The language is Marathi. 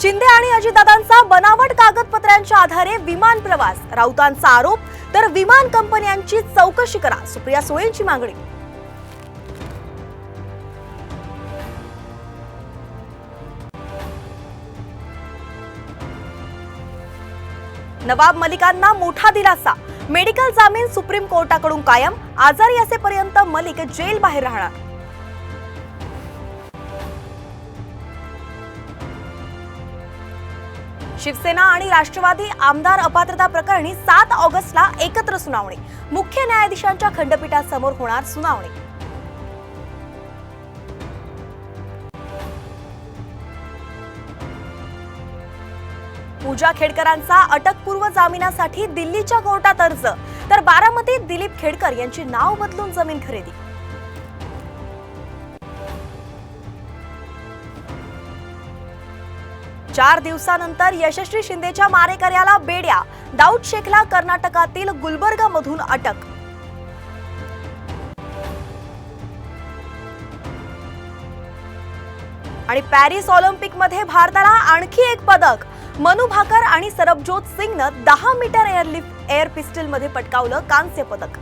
शिंदे आणि अजितदादांचा बनावट कागदपत्रांच्या आधारे विमान प्रवास, राऊतांचा आरोप, तर विमान कंपन्यांची चौकशी करा, सुप्रिया सुळेंची मागणी. नवाब मलिकांना मोठा दिलासा, मेडिकल जामीन सुप्रीम कोर्टाकडून कायम, आजारी असेपर्यंत मलिक जेल बाहेर राहणार. शिवसेना आणि राष्ट्रवादी आमदार अपात्रता प्रकरणी 7 ऑगस्टला एकत्र सुनावणी, मुख्य न्यायाधीशांच्या खंडपीठासमोर होणार सुनावणी. पूजा खेडकरांचा अटकपूर्व जामिनासाठी दिल्लीच्या कोर्टात अर्ज, तर बारामतीत दिलीप खेडकर यांची नाव बदलून जमीन खरेदी. चार दिवसानंतर यशस्वी शिंदेच्या मारेकऱ्याला बेड्या, दाऊद शेखला कर्नाटकातील गुलबर्गामधून अटक. आणि पॅरिस ऑलिम्पिकमध्ये भारताला आणखी एक पदक, मनु भाकर आणि सरबजोत सिंगनं 10 मीटर एअर पिस्टलमध्ये पटकावलं कांस्य पदक.